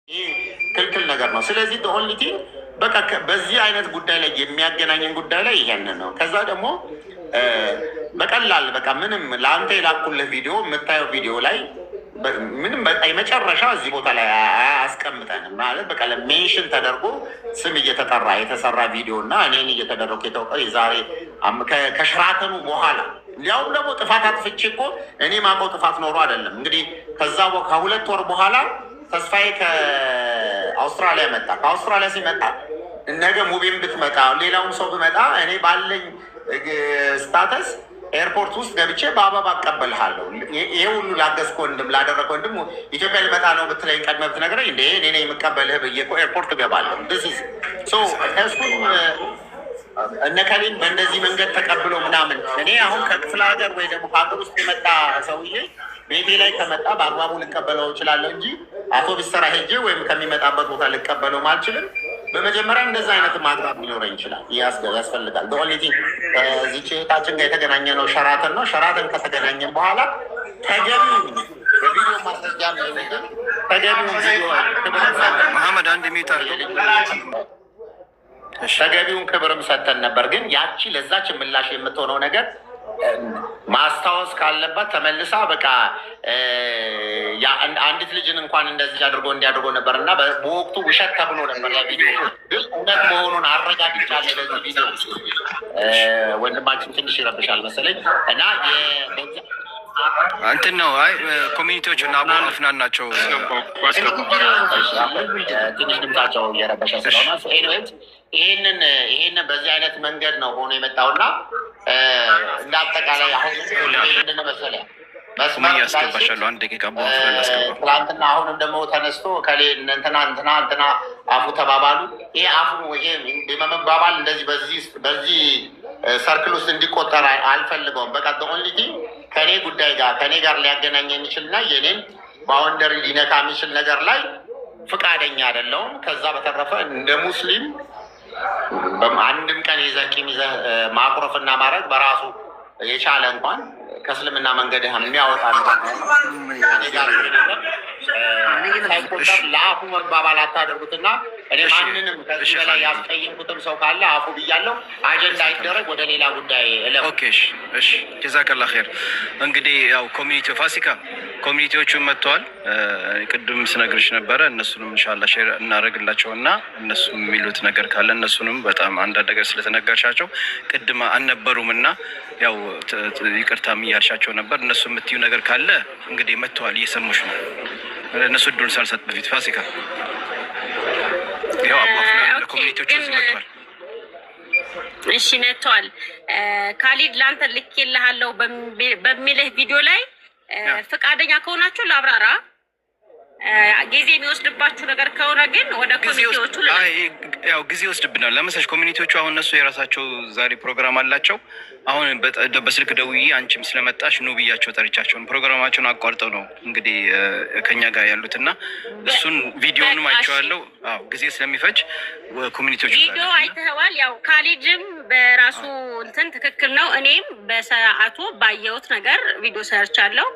ይህ ክልክል ነገር ነው። ስለዚህ ኦንሊቲ በቃ በዚህ አይነት ጉዳይ ላይ የሚያገናኘን ጉዳይ ላይ ይሄንን ነው። ከዛ ደግሞ በቀላል በቃ ምንም ለአንተ የላኩልህ ቪዲዮ የምታየው ቪዲዮ ላይ ምንም በቃ የመጨረሻ እዚህ ቦታ ላይ አያስቀምጠንም ማለት በቃ ሜንሽን ተደርጎ ስም እየተጠራ የተሰራ ቪዲዮ እና እኔን እየተደረጉ የተወቀ የዛሬ ከሽራተኑ በኋላ እንዲያውም ደግሞ ጥፋት አጥፍቼ እኮ እኔ ማውቀው ጥፋት ኖሮ አይደለም። እንግዲህ ከዛ ከ2 ወር በኋላ ተስፋዬ ከአውስትራሊያ መጣ። ከአውስትራሊያ ሲመጣ ነገ ሙቤን ብትመጣ ሌላውን ሰው ብመጣ እኔ ባለኝ ስታተስ ኤርፖርት ውስጥ ገብቼ በአበባ አቀበልሃለሁ። ይሄ ሁሉ ላገዝኩ ወንድም ላደረገ ወንድም ኢትዮጵያ ሊመጣ ነው ብትለኝ ቀድመህ ብትነግረኝ እንደ እኔ የምቀበልህ ብዬ እኮ ኤርፖርት እገባለሁ። እሱም እነከሌን በእንደዚህ መንገድ ተቀብሎ ምናምን እኔ አሁን ከክፍለ ሀገር ወይ ደግሞ ከሀገር ውስጥ የመጣ ሰውዬ ቤቴ ላይ ከመጣ በአግባቡ ልቀበለው እችላለሁ እንጂ አውቶቡስ ተራ ሄጄ ወይም ከሚመጣበት ቦታ ልቀበለው አልችልም። በመጀመሪያ እንደዛ አይነት ማግባብ ሊኖረኝ ይችላል፣ ያስፈልጋል። በኦንሊቲ እዚች እህታችን ጋር የተገናኘ ነው ሸራተን ነው። ሸራተን ከተገናኘን በኋላ ተገቢው በቪዲዮ ማስረጃ ተገቢውን ቪዲዮ መሐመድ አንድ ሚት ተገቢውን ክብርም ሰጥተን ነበር። ግን ያቺ ለዛች ምላሽ የምትሆነው ነገር ማስታወስ ካለባት ተመልሳ በቃ አንዲት ልጅን እንኳን እንደዚህ አድርጎ እንዲያድርጎ ነበር እና በወቅቱ ውሸት ተብሎ ነበር። ያ ቪዲዮ ግን እውነት መሆኑን አረጋግጫለሁ። ለዚህ ቪዲዮ ወንድማችን ትንሽ ይረብሻል መሰለኝ እና እንትን ነው። አይ ኮሚኒቲዎች እና አብረን ፍናን ናቸው። ትንሽ ድምጻቸው እየረበሸ ስለሆነ ኤኒዌይስ ይሄንን በዚህ አይነት መንገድ ነው ሆኖ የመጣውና እንደ አጠቃላይ አሁን ምንድን ነው መሰለህ መስመር ያስገባሻለሁ። አንድ ደቂቃ ትላንትና አሁንም ደግሞ ተነስቶ ከሌ እንትና አፉ ተባባሉ። ይሄ አፉ ይሄ የመባባል እንደዚህ በዚህ ሰርክል ውስጥ እንዲቆጠር አልፈልገውም። በቃ ኦንሊቲ ከኔ ጋር ሊያገናኝ የሚችልና የኔን ባውንደሪ ሊነካ የሚችል ነገር ላይ ፍቃደኛ አይደለሁም። ከዛ በተረፈ እንደ ሙስሊም አንድም ቀን ቂም ይዘህ ማኩረፍና ማድረግ በራሱ የቻለ እንኳን ከእስልምና መንገድ የሚያወጣ ሳይቆጠር ለአፉ መባባል አታደርጉትና እኔ ማንንም ከዚህ በላይ ያስቀየምኩትም ሰው ካለ አፉ ብያለሁ። አጀንዳ አይደረግ፣ ወደ ሌላ ጉዳይ እሺ ጀዛከላ ኸይር። እንግዲህ ያው ኮሚኒቲ ፋሲካ ኮሚኒቲዎቹ መጥተዋል። ቅድም ስነግርሽ ነበረ። እነሱንም ኢንሻአላህ ሼር እናደርግላቸውና እነሱ የሚሉት ነገር ካለ እነሱንም በጣም አንዳንድ ነገር ስለተነገርሻቸው ቅድም አልነበሩምና ያው ይቅርታም እያልሻቸው ነበር። እነሱ የምትዩ ነገር ካለ እንግዲህ መጥተዋል፣ እየሰሙሽ ነው። እነሱ እድሉን ሳልሰጥ በፊት ፋሲካ ያው አባፍና ለኮሚኒቲዎቹ መጥተዋል። እሺ መጥተዋል። ካሊድ ላንተ ልኬልሃለሁ በሚልህ ቪዲዮ ላይ ፍቃደኛ ከሆናችሁ ላብራራ። ጊዜ የሚወስድባችሁ ነገር ከሆነ ግን ወደ ኮሚኒቲዎቹ ያው ጊዜ ይወስድብናል። ለምሳሌ ኮሚኒቲዎቹ አሁን እነሱ የራሳቸው ዛሬ ፕሮግራም አላቸው። አሁን በስልክ ደውዬ አንቺም ስለመጣሽ ኑ ብያቸው ጠርቻቸውን ፕሮግራማቸውን አቋርጠው ነው እንግዲህ ከኛ ጋር ያሉትና እሱን ቪዲዮንም አይቼዋለሁ። ጊዜ ስለሚፈጅ ኮሚኒቲዎቹ ቪዲዮ አይተኸዋል። ያው ካሊድም በራሱ እንትን ትክክል ነው። እኔም በሰዓቱ ባየሁት ነገር ቪዲዮ ሰርቻለሁ።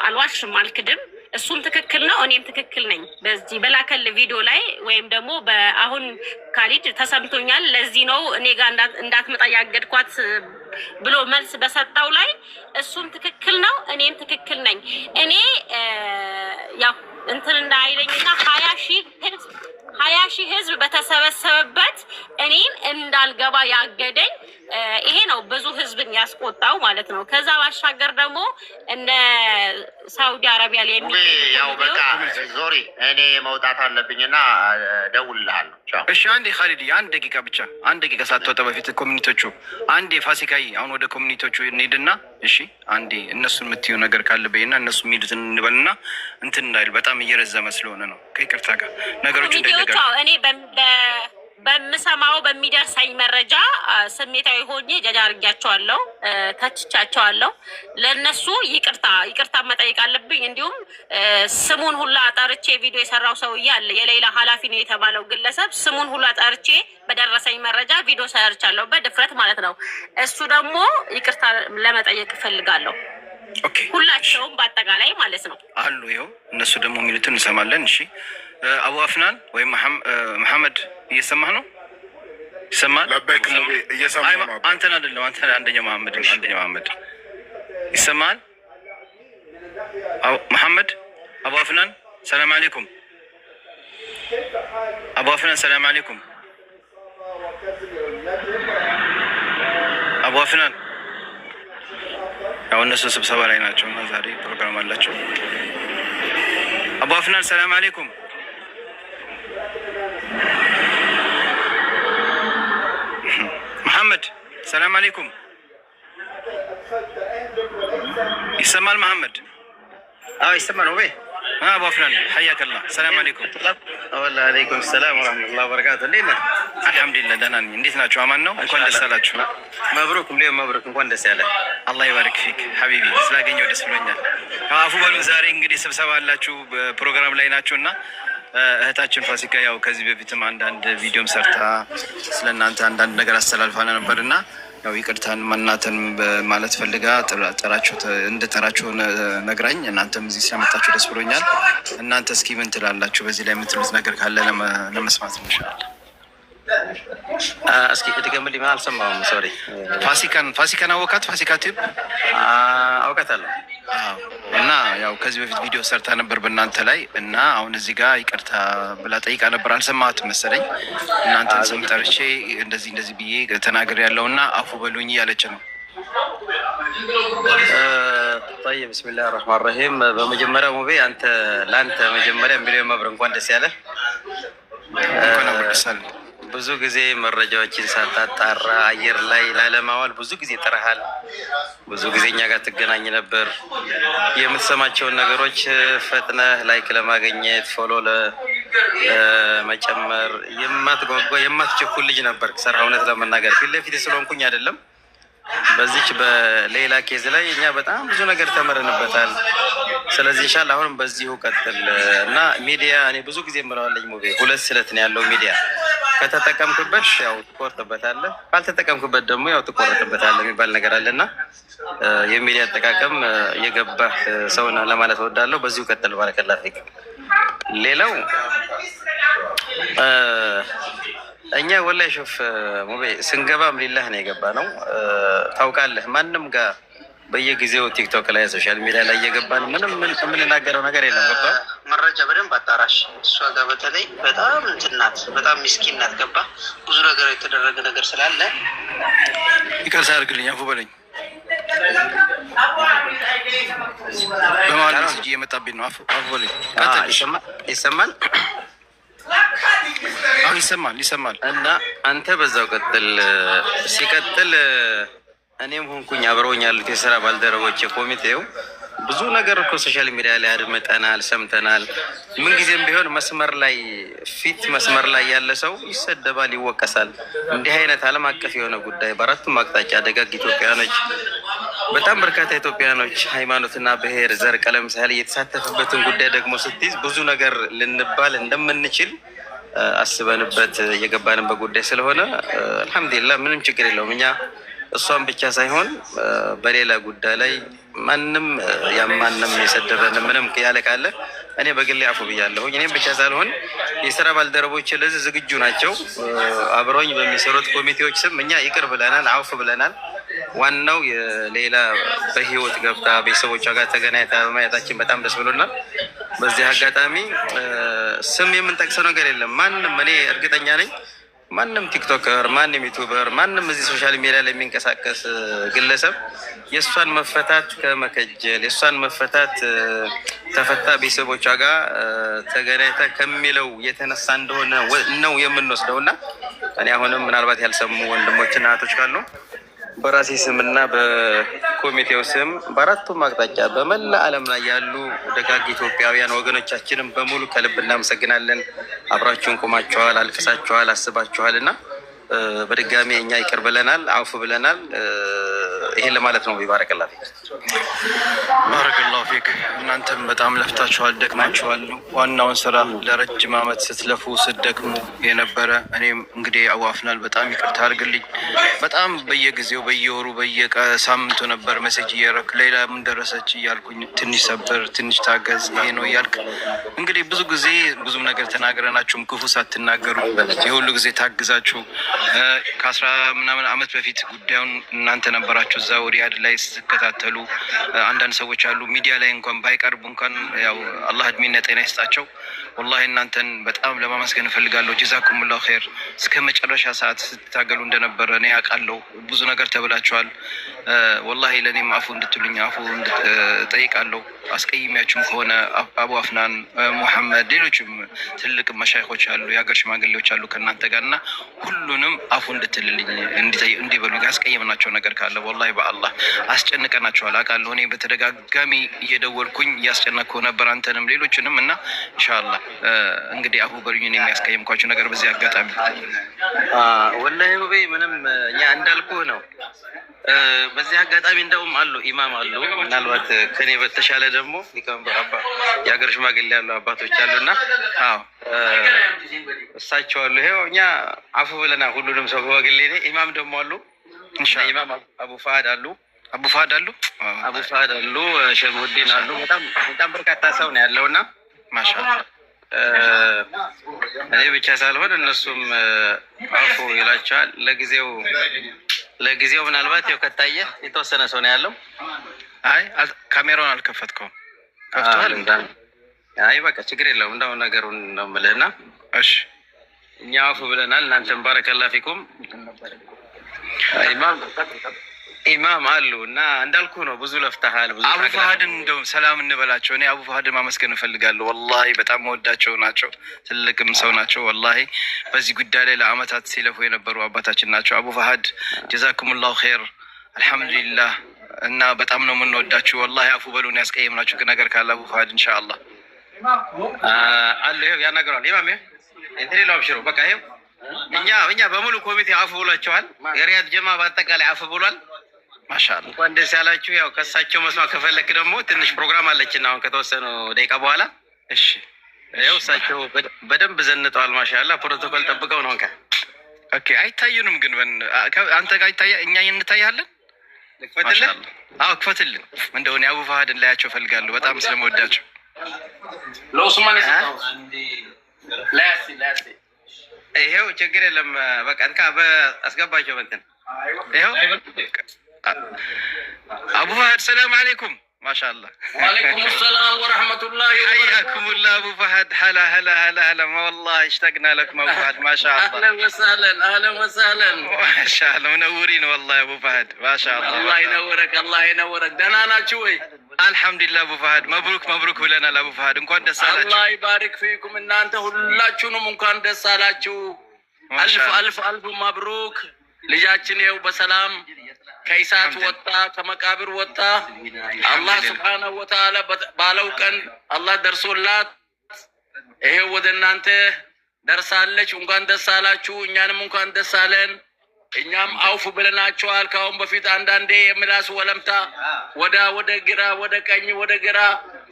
አልዋሽም፣ አልክድም። እሱም ትክክል ነው፣ እኔም ትክክል ነኝ። በዚህ በላከል ቪዲዮ ላይ ወይም ደግሞ በአሁን ካሊድ ተሰምቶኛል፣ ለዚህ ነው እኔ ጋር እንዳትመጣ ያገድኳት ብሎ መልስ በሰጠው ላይ እሱም ትክክል ነው፣ እኔም ትክክል ነኝ። እኔ ያው እንትን እንዳይለኝና 20 ሺህ ህዝብ በተሰበሰበበት እኔን እንዳልገባ ያገደኝ ይሄ ነው። ብዙ ህዝብን ያስቆጣው ማለት ነው። ከዛ ባሻገር ደግሞ እነ ሳውዲ አረቢያ ላይ ያው በቃ ዞሪ እኔ መውጣት አለብኝና ደውልልሃለሁ። እሺ አንዴ ካሊድ አንድ ደቂቃ ብቻ፣ አንድ ደቂቃ ሳትወጣ በፊት ኮሚኒቲዎቹ አንዴ ፋሲካይ አሁን ወደ ኮሚኒቲዎቹ እንሂድና እሺ አንዴ እነሱ የምትዩ ነገር ካለ በይና እነሱ የሚሉትን እንበልና እንትን እንዳይል በጣም እየረዘመ ስለሆነ ነው። ከይቅርታ ጋር ነገሮች እንዳይደጋገሙ እኔ በምሰማው በሚደርሰኝ መረጃ ስሜታዊ ሆኜ ጀጃ አድርጊያቸዋለሁ፣ ተችቻቸዋለሁ። ለእነሱ ይቅርታ መጠየቅ አለብኝ። እንዲሁም ስሙን ሁላ ጠርቼ ቪዲዮ የሰራው ሰውዬ አለ፣ የሌላ ኃላፊ ነው የተባለው ግለሰብ ስሙን ሁላ ጠርቼ በደረሰኝ መረጃ ቪዲዮ ሰርቻለሁ፣ በድፍረት ማለት ነው። እሱ ደግሞ ይቅርታ ለመጠየቅ እፈልጋለሁ። ሁላቸውም በአጠቃላይ ማለት ነው አሉ። ይኸው እነሱ ደግሞ የሚሉትን እንሰማለን። እሺ አቡ አፍናን ወይም መሐመድ እየሰማህ ነው? ይሰማል? አንተን አይደለም፣ አንተ አንደኛው መሐመድ ነው። አንደኛው መሐመድ ይሰማል? መሐመድ አቡ አፍናን ሰላም አለይኩም። አቡ አፍናን ሰላም አለይኩም። አቡ አፍናን ያው እነሱ ስብሰባ ላይ ናቸው እና ዛሬ ፕሮግራም አላቸው። አቡ አፍናን ሰላም አለይኩም። መሐመድ ሰላም አለይኩም። ይሰማል መሐመድ? አዎ ይሰማል። ወይ አቡ አፍናን حياك الله ሰላም አለይኩም። ወአለይኩም ሰላም ወራህመቱላሂ ወበረካቱ። እንዴት ነህ? አልሐምዱሊላህ ደህና ነኝ። እንዴት ናችሁ? አማን ነው? እንኳን ደስ አላችሁ። መብሩክ መብሩክ። እንኳን ደስ ያለ። አላህ ይባርክ ፊክ ሀቢቢ። ስላገኘው ደስ ብሎኛል። አፉ በሉን። ዛሬ እንግዲህ ስብሰባ አላችሁ፣ ፕሮግራም ላይ ናችሁ እና እህታችን ፋሲካ ያው ከዚህ በፊትም አንዳንድ ቪዲዮም ሰርታ ስለእናንተ አንዳንድ ነገር አስተላልፋ ነበር እና ያው ይቅርታን እናንተን ማለት ፈልጋ እንድጠራችሁ ነግራኝ እናንተም እዚህ ስለመጣችሁ ደስ ብሎኛል። እናንተ እስኪ ምን ትላላችሁ? በዚህ ላይ የምትሉት ነገር ካለ ለመስማት እንሻለን። እስኪ እድገምልኝ። አልሰማሁም። ሶሪ። ፋሲካን አወቃት? ፋሲካ ቲዩብ አውቃታለሁ። እና ያው ከዚህ በፊት ቪዲዮ ሰርታ ነበር በእናንተ ላይ እና አሁን እዚህ ጋር ይቅርታ ብላ ጠይቃ ነበር። አልሰማሁትም መሰለኝ። እናንተን ስም ጠርቼ እንደዚህ ብዬ ተናግሬ ያለው እና አፉ በሉኝ እያለች ነው። طيب بسم الله الرحمن الرحيم። በመጀመሪያ ሙቤ ለአንተ መጀመሪያ ሚሊዮን መብር እንኳን ደስ ያለ። እንኳን አብረሳል። ብዙ ጊዜ መረጃዎችን ሳታጣራ አየር ላይ ላለማዋል ብዙ ጊዜ ጥረሃል። ብዙ ጊዜ እኛ ጋር ትገናኝ ነበር። የምትሰማቸውን ነገሮች ፈጥነህ ላይክ ለማግኘት ፎሎ ለመጨመር የማትጓጓ የማትቸኩል ልጅ ነበር። ሰራ እውነት ለመናገር ፊት ለፊት ስለሆንኩኝ አይደለም። በዚች በሌላ ኬዝ ላይ እኛ በጣም ብዙ ነገር ተመረንበታል። ስለዚህ ኢንሻአላህ አሁንም በዚሁ ቀጥል እና ሚዲያ እኔ ብዙ ጊዜ እምለዋለሁ ሙቤ ሁለት ስለት ነው ያለው ሚዲያ። ከተጠቀምክበት ያው ትቆርጥበታለህ፣ ካልተጠቀምክበት ደግሞ ያው ትቆርጥበታለህ የሚባል ነገር አለና የሚዲያ አጠቃቀም የገባህ ሰው ነህ ለማለት እወዳለሁ። በዚሁ ቀጥል። ባረከላህ ፊክ። ሌላው እኛ ወላሂ ሹፍ ሙቤ ስንገባም ሊላህ ነው የገባ ነው። ታውቃለህ ማንም ጋር በየጊዜው ቲክቶክ ላይ ሶሻል ሚዲያ ላይ እየገባን ምንም የምንናገረው ነገር የለም። ገባ መረጃ በደንብ አጣራሽ። እሷ ጋር በተለይ በጣም እንትናት በጣም ምስኪን ናት። ገባ ብዙ ነገር የተደረገ ነገር ስላለ ይቅርታ አድርግልኝ፣ አፉ በለኝ። በማለት እንጂ የመጣብኝ ነው። አፉ በለኝ። ይሰማል? አሁን ይሰማል። እና አንተ በዛው ቀጥል። ሲቀጥል እኔም ሆንኩኝ አብረውኝ ያሉት የስራ ባልደረቦች የኮሚቴው ብዙ ነገር እኮ ሶሻል ሚዲያ ላይ አድምጠናል፣ ሰምተናል። ምንጊዜም ቢሆን ፊት መስመር ላይ ያለ ሰው ይሰደባል፣ ይወቀሳል። እንዲህ አይነት ዓለም አቀፍ የሆነ ጉዳይ በአራቱም አቅጣጫ ደጋግ ኢትዮጵያኖች፣ በጣም በርካታ ኢትዮጵያኖች ሃይማኖትና ብሔር፣ ዘር፣ ቀለም ሳይል የተሳተፈበትን ጉዳይ ደግሞ ስትይዝ ብዙ ነገር ልንባል እንደምንችል አስበንበት የገባንበት ጉዳይ ስለሆነ አልሐምዱሊላህ ምንም ችግር የለውም። እኛ እሷን ብቻ ሳይሆን በሌላ ጉዳይ ላይ ማንም ያማንም የሰደበን ምንም ያለ ካለ እኔ በግሌ አፉ ብያለሁኝ። እኔም ብቻ ሳልሆን የስራ ባልደረቦች ለዚህ ዝግጁ ናቸው። አብረውኝ በሚሰሩት ኮሚቴዎች ስም እኛ ይቅር ብለናል፣ አውፍ ብለናል። ዋናው የሌላ በህይወት ገብታ ቤተሰቦቿ ጋር ተገናኝታ በማየታችን በጣም ደስ ብሎናል። በዚህ አጋጣሚ ስም የምንጠቅሰው ነገር የለም። ማንም እኔ እርግጠኛ ነኝ ማንም ቲክቶከር፣ ማንም ዩቱበር፣ ማንም እዚህ ሶሻል ሚዲያ ላይ የሚንቀሳቀስ ግለሰብ የእሷን መፈታት ከመከጀል የእሷን መፈታት ተፈታ ቤተሰቦቿ ጋር ተገናኝታ ከሚለው የተነሳ እንደሆነ ነው የምንወስደው እና እኔ አሁንም ምናልባት ያልሰሙ ወንድሞችና እህቶች ካሉ በራሴ ስምና በኮሚቴው ስም በአራቱም አቅጣጫ በመላ ዓለም ላይ ያሉ ደጋግ ኢትዮጵያውያን ወገኖቻችንም በሙሉ ከልብ እናመሰግናለን። አብራችሁን ቆማችኋል፣ አልቅሳችኋል፣ አስባችኋል እና በድጋሚ እኛ ይቅር ብለናል፣ አውፍ ብለናል። ይሄን ለማለት ነው። ባረከላሁ ፊክ ባረከላሁ ፊክ። እናንተም በጣም ለፍታችኋል፣ ደክማችኋል። ዋናውን ስራ ለረጅም ዓመት ስትለፉ ስትደክሙ የነበረ እኔም እንግዲህ አቡ አፍናን በጣም ይቅርታ አድርግልኝ። በጣም በየጊዜው በየወሩ በየሳምንቱ ነበር ሜሴጅ እያደረክ ሌላ ምን ደረሰች እያልኩኝ ትንሽ ሰበር ትንሽ ታገዝ ይሄ ነው እያልክ እንግዲህ ብዙ ጊዜ ብዙም ነገር ተናግረናችሁም ክፉ ሳትናገሩ የሁሉ ጊዜ ታግዛችሁ ከ10 ምናምን ዓመት በፊት ጉዳዩን እናንተ ነበራችሁ እዛ ሪያድ ላይ ስትከታተሉ። አንዳንድ ሰዎች አሉ ሚዲያ ላይ እንኳን ባይቀርቡ እንኳን ያው አላህ እድሜና ጤና ይስጣቸው። ወላሂ እናንተን በጣም ለማመስገን እፈልጋለሁ። ጀዛኩሙላሁ ኸይር። እስከ መጨረሻ ሰዓት ስትታገሉ እንደነበረ እኔ አውቃለሁ። ብዙ ነገር ተብላችኋል። ወላሂ ለእኔም አፉ እንድትሉኝ አፉ እንድጠይቃለሁ። አስቀይሚያችሁም ከሆነ አቡ አፍናን፣ ሙሐመድ፣ ሌሎችም ትልቅ መሻይኾች አሉ፣ የሀገር ሽማግሌዎች አሉ ከእናንተ ጋር እና ሁሉንም አፉ እንድትልልኝ እንዲበሉ ያስቀየምናቸው ነገር ካለ ወላሂ በአላህ አስጨንቀናቸዋል አውቃለሁ። እኔ በተደጋጋሚ እየደወልኩኝ እያስጨነቅኩ ነበር አንተንም ሌሎችንም እና ኢንሻአላህ እንግዲህ አፉ በሉኝ የሚያስቀየምኳቸው ነገር በዚህ አጋጣሚ ወላሂ ምንም እኛ እንዳልኩህ ነው። በዚህ አጋጣሚ እንደውም አሉ ኢማም አሉ ምናልባት ከኔ በተሻለ ደግሞ የሀገር ሽማግሌ ያሉ አባቶች አሉና እሳቸው አሉ። ይኸው እኛ አፉ ብለናል ሁሉንም ሰው በወግሌ ኢማም ደግሞ አሉ ኢማም አቡ ፋሃድ አሉ አቡ ፋሃድ አሉ ሸሙዲን አሉ። በጣም በርካታ ሰው ነው ያለውና ማሻአላህ እኔ ብቻ ሳልሆን እነሱም አፉ ይላቸዋል። ለጊዜው ምናልባት ያው ከታየ የተወሰነ ሰው ነው ያለው። አይ ካሜራውን አልከፈትከውም? ከፍተዋል። አይ በቃ ችግር የለውም። እንደው ነገሩን ነው የምልህና እሺ እኛ አፉ ብለናል። እናንተም ባረከላሁ ፊኩም ኢማም አሉ እና እንዳልኩ ነው ብዙ ለፍተሃል። ብዙ አቡ ፋሃድን እንደው ሰላም እንበላቸው። እኔ አቡ ፋሃድን ማመስገን እፈልጋለሁ። ወላሂ በጣም መወዳቸው ናቸው። ትልቅም ሰው ናቸው። ወላሂ በዚህ ጉዳይ ላይ ለአመታት ሲለፉ የነበሩ አባታችን ናቸው። አቡ ፋሃድ ጀዛኩሙላሁ ኸይር አልሐምዱሊላህ። እና በጣም ነው የምንወዳችሁ። ወላሂ አፉ በሉን ያስቀየምናችሁ ነገር ካለ አቡ ፋሃድ ኢንሻአላህ አለ ያናገራል። ኢማም እንትን ሌላው አብሽሩ በቃ ይሄው እኛ በሙሉ ኮሚቴ አፉ ብሏቸዋል። የሪያድ ጀማ በአጠቃላይ አፉ ብሏል። ማሻአላህ እንኳን ደስ ያላችሁ። ያው ከሳቸው መስማት ከፈለክ ደግሞ ትንሽ ፕሮግራም አለችና አሁን ከተወሰኑ ደቂቃ በኋላ እሺ። ያው እሳቸው በደንብ ዘንጠዋል። ማሻአላህ ፕሮቶኮል ጠብቀው ነው። ኦኬ አይታዩንም ግን አንተ ጋር ይታያ እኛ እንታያለን። ልክፈትልህ? አዎ ክፈትልን። እንደሆነ አቡ ፋሃድን ላያቸው ፈልጋለሁ በጣም ስለምወዳቸው። ለኡስማን ይሄው ችግር የለም በቃ እንካ አስገባቸው በእንትን ይሄው አቡ ፋሃድ ሰላም አለይኩም ማሻአላህ ወአለይኩም ሰላም ወራህመቱላሂ حياكم الله ابو فهد هلا هلا هلا هلا ما والله اشتقنا لكم ابو فهد ما شاء الله اهلا وسهلا اهلا وسهلا ما شاء الله منورين والله يا ابو فهد ما شاء الله الله ينورك الله ينورك دهنا ናችሁ ወይ? አልহামዱሊላህ አቡ ፋሃድ መብሩክ መብሩክ ብለናል። አቡ ፋሃድ እንኳን ደስ አላችሁ። አላህ ይባርክ ፊኩም እናንተ ሁላችሁንም እንኳን ደስ አላችሁ። አልፍ አልፍ መብሩክ። ልጃችን ይኸው በሰላም ከኢሳት ወጣ ከመቃብር ወጣ። አላህ ሱብሓነሁ ወተዓላ ባለው ቀን አላህ ደርሶላት ይሄው ወደ እናንተ ደርሳለች። እንኳን ደስ አላችሁ። እኛንም እንኳን ደስ አለን። እኛም አውፉ ብለናቸዋል። ካሁን በፊት አንዳንዴ የምላስ ወለምታ ወደ ግራ ወደ ቀኝ ወደ ግራ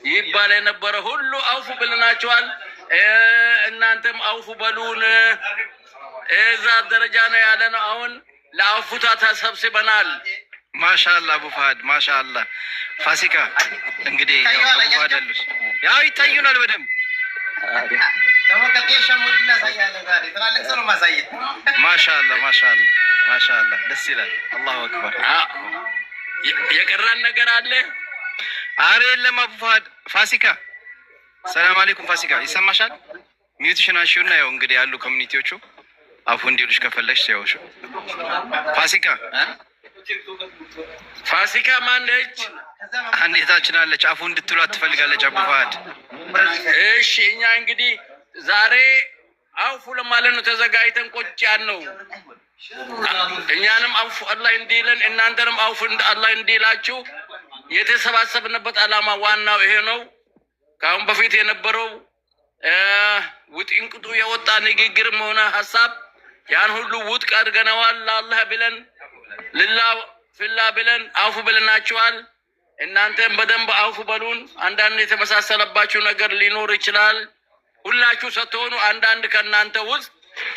ይባል የነበረ ሁሉ አውፉ ብለናቸዋል። እናንተም አውፉ በሉን። እዛ ደረጃ ነው ያለ ነው። አሁን ለአውፉታ ተሰብስበናል። ማሻአላህ አቡ ፋሃድ ማሻአላህ። ፋሲካ እንግዲህ አቡ ፋሃድ አሉስ ያው ይታዩናል በደንብ ማሻአላህ ማሻአላህ ማሻአላህ ደስ ይላል። አላሁ አክበር። የቀራን ነገር አለ? አረ የለም አቡ ፋሃድ። ፋሲካ ሰላም አለይኩም። ፋሲካ ይሰማሻል? ሚዩትሽን አንሺውና ያው እንግዲህ ያሉ ኮሚኒቲዎቹ አፉ እንዲሉሽ ከፈለሽ ያውሽ። ፋሲካ ማነች? አንዴታችን አለች አፉ እንድትሏት ትፈልጋለች አቡ ፋሃድ። እሺ እኛ እንግዲህ ዛሬ አውፉ ለማለት ነው ተዘጋጅተን ቁጭ ያልነው። እኛንም አውፉ አላህ እንዲለን እናንተንም አውፉ አላህ እንዲላችሁ የተሰባሰብንበት ዓላማ ዋናው ይሄ ነው። ካሁን በፊት የነበረው ውጥንቅጡ የወጣ ንግግርም ሆነ ሀሳብ ያን ሁሉ ውድቅ አድርገነዋል። ለአላህ ብለን ልላ ፍላ ብለን አውፉ ብለናችኋል። እናንተም በደንብ አውፉ በሉን። አንዳንድ የተመሳሰለባችሁ ነገር ሊኖር ይችላል። ሁላችሁ ስትሆኑ አንዳንድ ከእናንተ ውስጥ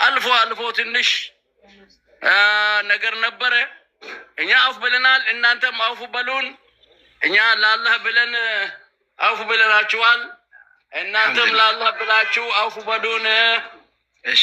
አልፎ አልፎ ትንሽ ነገር ነበረ። እኛ አውፍ ብለናል፣ እናንተም አውፉ በሉን። እኛ ለአላህ ብለን አውፉ ብለናችኋል። እናንተም ለአላህ ብላችሁ አውፉ በሉን። እሺ